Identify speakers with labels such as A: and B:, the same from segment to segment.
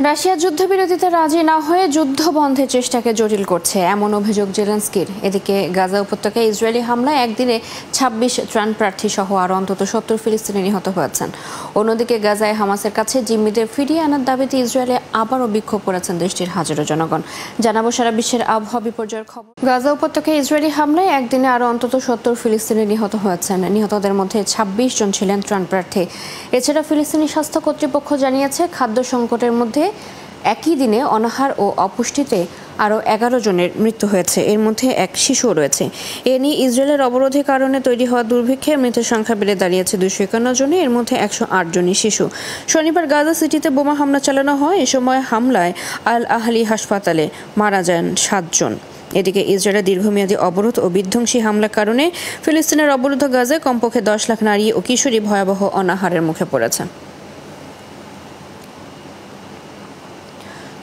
A: Russia যুদ্ধবিরতিতে রাজি না হয়ে যুদ্ধ বন্ধের চেষ্টাকে জটিল করছে এমন অভিযোগ জেলেনস্কির। এদিকে গাজা উপত্যকায় ইসরায়েলি হামলায় একদিনে ২৬ ত্রাণ প্রার্থী সহ আরও অন্তত ৭০ ফিলিস্তিনি নিহত হয়েছেন। অন্যদিকে গাজায় হামাসের কাছে জিম্মিদের ফিরিয়ে আনার দাবিতে ইসরায়েলে আবারও বিক্ষোভ করেছেন দেশটির হাজারো জনগণ। জানাবো সারা বিশ্বের আবহাওয়া বিপর্যয়ের খবর। গাজা উপত্যকায় ইসরায়েলি হামলায় একদিনে আরও অন্তত ৭০ ফিলিস্তিনি নিহত হয়েছেন। নিহতদের মধ্যে ২৬ জন ছিলেন ত্রাণ প্রার্থী। এছাড়া ফিলিস্তিনি স্বাস্থ্য কর্তৃপক্ষ জানিয়েছে খাদ্য সংকটের মধ্যে একই দিনে অনাহার ও অপুষ্টিতে আরও ১১ জনের মৃত্যু হয়েছে, এর মধ্যে এক শিশুও রয়েছে। এ নিয়ে ইসরায়েলের অবরোধের কারণে তৈরি হওয়া দুর্ভিক্ষে মৃতের সংখ্যা বেড়ে দাঁড়িয়েছে ২৫১ জনে, এর মধ্যে ১০৮ জনই শিশু। শনিবার গাজা সিটিতে বোমা হামলা চালানো হয়। এ সময় হামলায় আল আহলি হাসপাতালে মারা যান ৭ জন। এদিকে ইসরায়েলের দীর্ঘমেয়াদী অবরোধ ও বিধ্বংসী হামলার কারণে ফিলিস্তিনের অবরুদ্ধ গাজায় কমপক্ষে ১০ লাখ নারী ও কিশোরী ভয়াবহ অনাহারের মুখে পড়েছে।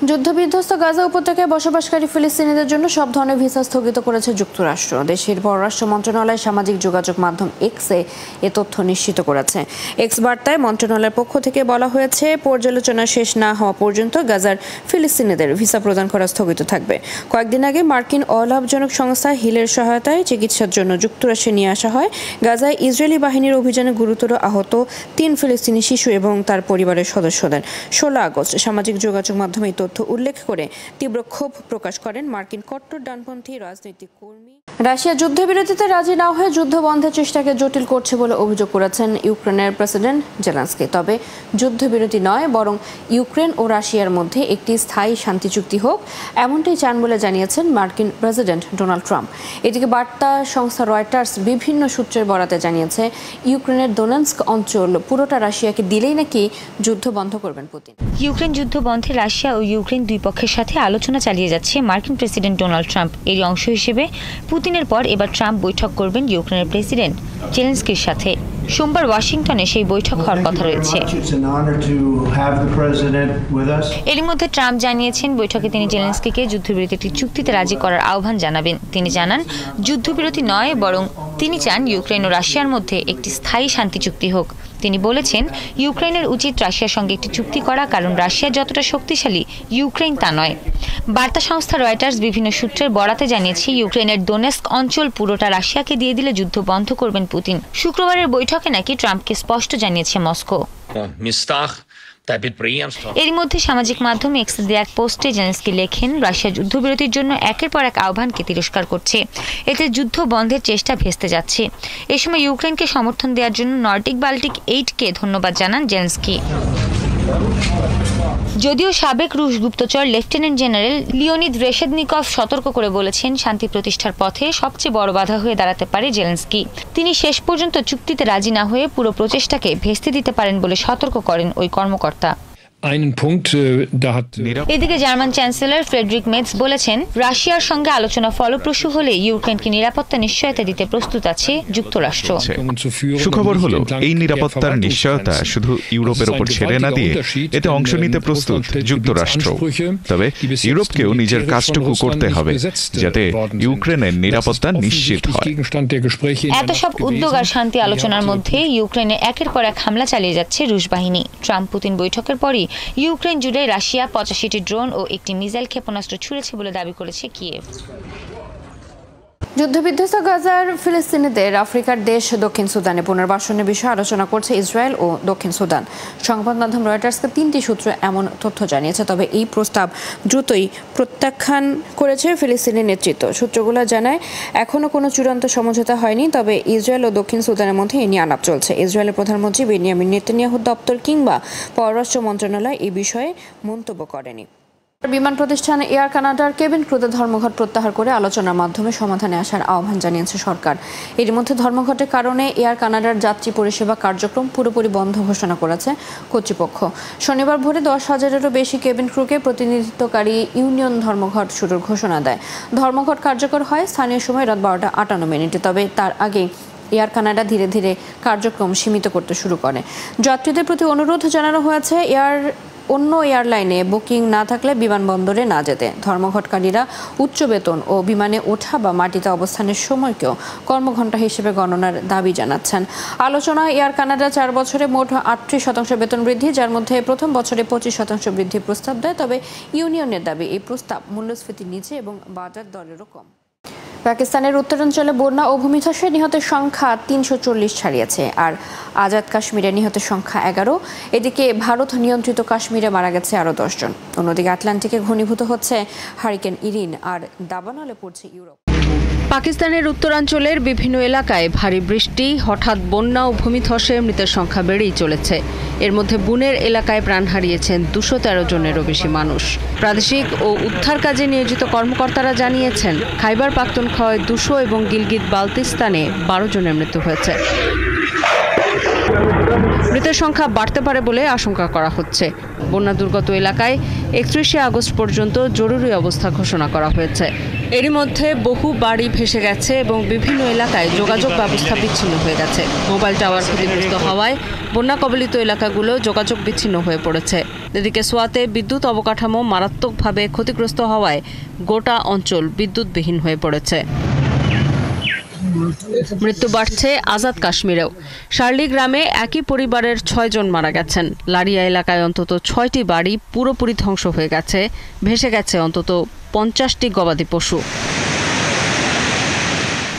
A: যুদ্ধবিধ্বস্ত গাজা উপত্যকায় বসবাসকারী ফিলিস্তিনিদের জন্য সব ধরনের ভিসা স্থগিত করেছে যুক্তরাষ্ট্র। দেশের পররাষ্ট্র মন্ত্রণালয় সামাজিক যোগাযোগ মাধ্যম এক্সে এ তথ্য নিশ্চিত করেছে। এক্স বার্তায় মন্ত্রণালয়ের পক্ষ থেকে বলা হয়েছে, পর্যালোচনা শেষ না হওয়া পর্যন্ত গাজার ফিলিস্তিনিদের ভিসা প্রদান করা স্থগিত থাকবে। কয়েকদিন আগে মার্কিন অলাভজনক সংস্থা হিলের সহায়তায় চিকিৎসার জন্য যুক্তরাষ্ট্রে নিয়ে আসা হয় গাজায় ইসরায়েলি বাহিনীর অভিযানে গুরুতর আহত ৩ ফিলিস্তিনি শিশু এবং তার পরিবারের সদস্যদের। ১৬ আগস্ট সামাজিক যোগাযোগ মাধ্যমে তথ্য উল্লেখ করে তীব্র ক্ষোভ প্রকাশ করেন মার্কিন কট্টর ডানপন্থী রাজনৈতিক কর্মী। রাশিয়া যুদ্ধবিরতিতে রাজি না হয়ে যুদ্ধ বন্ধের চেষ্টাকে জটিল করছে বলে অভিযোগ করেছেন ইউক্রেনের প্রেসিডেন্ট জেলেনস্কি। তবে যুদ্ধবিরতি নয়, বরং ইউক্রেন ও রাশিয়ার মধ্যে একটি স্থায়ী শান্তি চুক্তি হোক, এমনটাই চান বলে জানিয়েছেন মার্কিন প্রেসিডেন্ট ডোনাল্ড ট্রাম্প। এদিকে বার্তা সংস্থা রয়টার্স বিভিন্ন সূত্রের বরাতে জানিয়েছে, ইউক্রেনের দোনেৎস্ক অঞ্চল পুরোটা রাশিয়াকে দিলেই নাকি যুদ্ধ বন্ধ করবেন পুতিন।
B: ইউক্রেন যুদ্ধ বন্ধে রাশিয়া ও ইউক্রেন দুই পক্ষের সাথে আলোচনা চালিয়ে যাচ্ছে মার্কিন প্রেসিডেন্ট ডোনাল্ড ট্রাম্প। এর অংশ হিসেবে পুতিনের পর এবার ট্রাম্প বৈঠক করবেন ইউক্রেনের প্রেসিডেন্ট জেলেনস্কির সাথে। সোমবার ওয়াশিংটনে সেই বৈঠক হওয়ার কথা রয়েছে। এর মধ্যে ট্রাম্প জানিয়েছেন, বৈঠকে তিনি জেলেনস্কিকে যুদ্ধবিরতি একটি চুক্তিতে রাজি করার আহ্বান জানাবেন। তিনি জানান, যুদ্ধবিরতি নয়, বরং তিনি চান ইউক্রেন ও রাশিয়ার মধ্যে একটি স্থায়ী শান্তি চুক্তি হোক। তিনি বলেছেন, ইউক্রেনের উচিত রাশিয়ার সঙ্গে একটি চুক্তি করা, কারণ রাশিয়া যতটা শক্তিশালী ইউক্রেন তা নয়। বার্তা সংস্থা রয়টার্স বিভিন্ন সূত্রের বরাতে জানিয়েছে, ইউক্রেনের দোনেৎস্ক অঞ্চল পুরোটা রাশিয়াকে দিয়ে দিলে যুদ্ধ বন্ধ করবেন পুতিন। শুক্রবারের বৈঠকে নাকি ট্রাম্পকে স্পষ্ট জানিয়েছে মস্কো। এর মধ্যে সামাজিক মাধ্যমে এক্সে দেয়া এক পোস্টে জেলেনস্কি লেখেন, রাশিয়া যুদ্ধবিরতির জন্য একের পর এক আহ্বানকে তিরস্কার করছে। এতে যুদ্ধ বন্ধের চেষ্টা ভেস্তে যাচ্ছে। এ সময় ইউক্রেনকে সমর্থন দেওয়ার জন্য নর্ডিক বাল্টিক 8কে ধন্যবাদ জানান জেলেনস্কি। যদিও সাবেক রুশ গুপ্তচর লেফটেন্যান্ট জেনারেল লিওনিদ রেশেদনিকভ সতর্ক করে বলেছেন, শান্তি প্রতিষ্ঠার পথে সবচেয়ে বড় বাধা হয়ে দাঁড়াতে পারে জেলেনস্কি। তিনি শেষ পর্যন্ত চুক্তিতে রাজি না হয়ে পুরো প্রচেষ্টাকে ভেস্তে দিতে পারেন বলে সতর্ক করেন ওই কর্মকর্তা। এদিকে জার্মান চ্যান্সেলর ফ্রেডরিক মেটজ বলেছেন, রাশিয়ার সঙ্গে আলোচনা ফলপ্রসূ হলে ইউক্রেনকে নিরাপত্তা নিশ্চয়তা দিতে প্রস্তুত আছে যুক্তরাষ্ট্র।
C: সুখবর হলো, এই নিরাপত্তার নিশ্চয়তা শুধু ইউরোপের ওপর ছেড়ে না দিয়ে এতে অংশ নিতে প্রস্তুত যুক্তরাষ্ট্র। তবে ইউরোপকেও নিজের কাজটুকু করতে হবে, যাতে ইউক্রেনের নিরাপত্তা নিশ্চিত হয়।
B: এত সব উদ্যোগ আর শান্তি আলোচনার মধ্যে ইউক্রেনে একের পর এক হামলা চালিয়ে যাচ্ছে রুশ বাহিনী। ট্রাম্প পুতিন বৈঠকের পরই ইউক্রেন জুড়ে রাশিয়া ৮৫টি ড্রোন ও একটি মিসাইল ক্ষেপণাস্ত্র ছুড়েছে বলে দাবি করেছে কিয়েভ।
A: যুদ্ধবিধ্বস্ত গাজার ফিলিস্তিনিদের আফ্রিকার দেশ দক্ষিণ সুদানে পুনর্বাসনের বিষয়ে আলোচনা করছে ইসরায়েল ও দক্ষিণ সুদান। সংবাদ মাধ্যম রয়টার্সকে 3টি সূত্র এমন তথ্য জানিয়েছে, তবে এই প্রস্তাব দ্রুতই প্রত্যাখ্যান করেছে ফিলিস্তিনি নেতৃত্ব। সূত্রগুলো জানায়, এখনও কোনো চূড়ান্ত সমঝোতা হয়নি, তবে ইসরায়েল ও দক্ষিণ সুদানের মধ্যে এ নিয়ে আলাপ চলছে। ইসরায়েলের প্রধানমন্ত্রী বেনিয়ামিন নেতানিয়াহুর দপ্তর কিংবা পররাষ্ট্র মন্ত্রণালয় এই বিষয়ে মন্তব্য করেনি। বিমান প্রতিষ্ঠান এয়ার কানাডার কেবিন ক্রুদের ধর্মঘট প্রত্যাহার করে আলোচনার মাধ্যমে সমাধানে আসার আহ্বান জানিয়েছে সরকার। এর মধ্যে ধর্মঘটের কারণে এয়ার কানাডার যাত্রী পরিষেবা কার্যক্রম পুরোপুরি বন্ধ ঘোষণা করেছে কর্তৃপক্ষ। শনিবার ভোরে 10,000-এরও বেশি কেবিন ক্রুকে প্রতিনিধিত্বকারী ইউনিয়ন ধর্মঘট শুরুর ঘোষণা দেয়। ধর্মঘট কার্যকর হয় স্থানীয় সময় রাত 12:58। তবে তার আগেই এয়ার কানাডা ধীরে ধীরে কার্যক্রম সীমিত করতে শুরু করে। যাত্রীদের প্রতি অনুরোধ জানানো হয়েছে, এয়ার অন্য এয়ারলাইনে বুকিং না থাকলে বিমানবন্দরে না যেতে। ধর্মঘটকারীরা উচ্চ বেতন ও বিমানে ওঠা বা মাটিতে অবস্থানের সময়কেও কর্মঘণ্টা হিসেবে গণনার দাবি জানাচ্ছেন। আলোচনায় এয়ার কানাডা 4 বছরে মোট 38% বেতন বৃদ্ধি, যার মধ্যে প্রথম বছরে 25% বৃদ্ধির প্রস্তাব দেয়। তবে ইউনিয়নের দাবি এই প্রস্তাব মূল্যস্ফীতির নিচে এবং বাজার দরেরও কম। পাকিস্তানের উত্তরাঞ্চলে বন্যা ও ভূমিধসে নিহতের সংখ্যা 340 ছাড়িয়েছে, আর আজাদ কাশ্মীরে নিহতের সংখ্যা 11। এদিকে ভারত নিয়ন্ত্রিত কাশ্মীরে মারা গেছে আরও 10 জন। অন্যদিকে আটলান্টিকে ঘনীভূত হচ্ছে হারিকেন ইরিন, আর দাবানলে পড়ছে ইউরোপ।
D: পাকিস্তানের উত্তরাঞ্চলের বিভিন্ন এলাকায় ভারী বৃষ্টি, হঠাৎ বন্যা ও ভূমিধসে মৃতের সংখ্যা বেড়েই চলেছে। এর মধ্যে বুনের এলাকায় প্রাণ হারিয়েছেন 213 জনেরও বেশি মানুষ। প্রাদেশিক ও উদ্ধার কাজে নিয়োজিত কর্মকর্তারা জানিয়েছেন, খাইবার পাখতুনখোয়ায় 200 এবং গিলগিত বালতিস্তানে 12 জনের মৃত্যু হয়েছে। মৃতের সংখ্যা বাড়তে পারে বলে আশঙ্কা করা হচ্ছে। বন্যা দুর্গত এলাকায় 31শে আগস্ট পর্যন্ত জরুরি অবস্থা ঘোষণা করা হয়েছে। এরই মধ্যে বহু বাড়ি ভেসে গেছে এবং বিভিন্ন এলাকায় যোগাযোগ ব্যবস্থা বিচ্ছিন্ন হয়ে গেছে। মোবাইল টাওয়ার ক্ষতিগ্রস্ত হওয়ায় বন্যা কবলিত এলাকাগুলো যোগাযোগ বিচ্ছিন্ন হয়ে পড়েছে। এদিকে সোয়াতে বিদ্যুৎ অবকাঠামো মারাত্মকভাবে ক্ষতিগ্রস্ত হওয়ায় গোটা অঞ্চল বিদ্যুৎবিহীন হয়ে পড়েছে। মৃত্যু বাড়ছে আজাদ কাশ্মীরেও। শার্লি গ্রামে একই পরিবারের 6 জন মারা গেছেন। লারিয়া এলাকায় অন্তত 6টি বাড়ি পুরোপুরি ধ্বংস হয়ে গেছে। ভেসে গেছে অন্তত 50টি গবাদি পশু।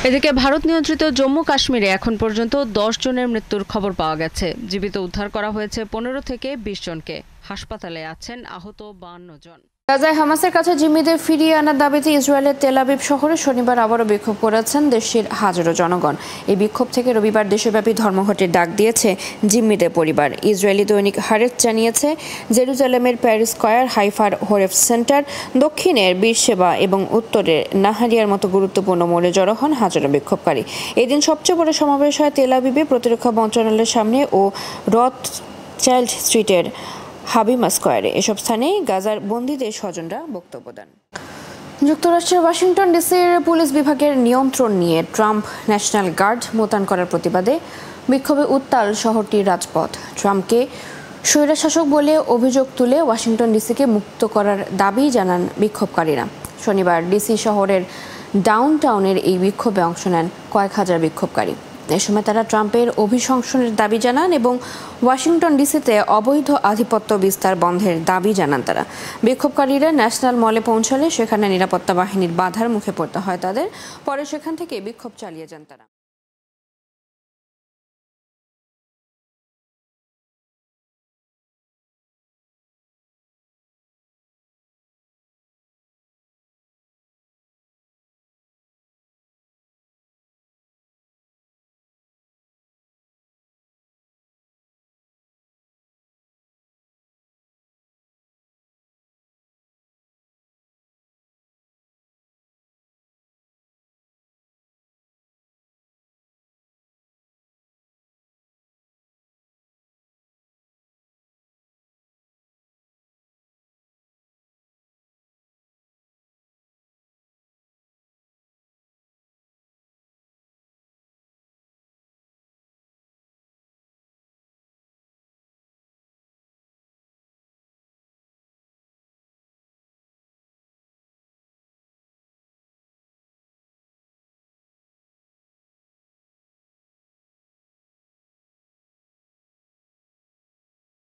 D: এদিকে ভারত নিয়ন্ত্রিত জম্মু কাশ্মীরে এখন পর্যন্ত 10 জনের মৃত্যুর খবর পাওয়া গেছে। জীবিত উদ্ধার করা হয়েছে 15 থেকে 20 জনকে। হাসপাতালে আছেন আহত 52 জন।
A: গাজায় হামাসের কাছে জিম্মিদের ফিরিয়ে আনার দাবিতে ইসরায়েলের তেল আবিব শহরে শনিবার আবারও বিক্ষোভ করেছেন দেশের হাজারো জনগণ। এই বিক্ষোভ থেকে রবিবার দেশব্যাপী ধর্মঘটের ডাক দিয়েছে জিম্মিদের পরিবার। ইসরায়েলি দৈনিক হারেটস জানিয়েছে, জেরুজালেমের প্যারিস স্কয়ার, হাইফার হোরেফ সেন্টার, দক্ষিণের বীরসেবা এবং উত্তরের নাহারিয়ার মতো গুরুত্বপূর্ণ মোড়ে জড়ো হন হাজারো বিক্ষোভকারী। এদিন সবচেয়ে বড় সমাবেশ হয় তেল আবিবে প্রতিরক্ষা মন্ত্রণালয়ের সামনে ও রথ চাইল্ড স্ট্রিটের হাবিমা স্কয়ারে। এসব স্থানে গাজার বন্দীদের স্বজনরা বক্তব্য দেন। যুক্তরাষ্ট্রের ওয়াশিংটন ডিসির পুলিশ বিভাগের নিয়ন্ত্রণ নিয়ে ট্রাম্প ন্যাশনাল গার্ড মোতায়েন করার প্রতিবাদে বিক্ষোভে উত্তাল শহরটির রাজপথ। ট্রাম্পকে স্বৈরশাসক বলে অভিযোগ তুলে ওয়াশিংটন ডিসিকে মুক্ত করার দাবি জানান বিক্ষোভকারীরা। শনিবার ডিসি শহরের ডাউনটাউনের এই বিক্ষোভে অংশ নেন কয়েক হাজার বিক্ষোভকারী। এ সময় তারা ট্রাম্পের অভিশংসনের দাবি জানান এবং ওয়াশিংটন ডিসিতে অবৈধ আধিপত্য বিস্তার বন্ধের দাবি জানান তারা। বিক্ষোভকারীরা ন্যাশনাল মলে পৌঁছালে সেখানে নিরাপত্তা বাহিনীর বাধার মুখে পড়তে হয় তাদের। পরে সেখান থেকে বিক্ষোভ চালিয়ে যান তারা।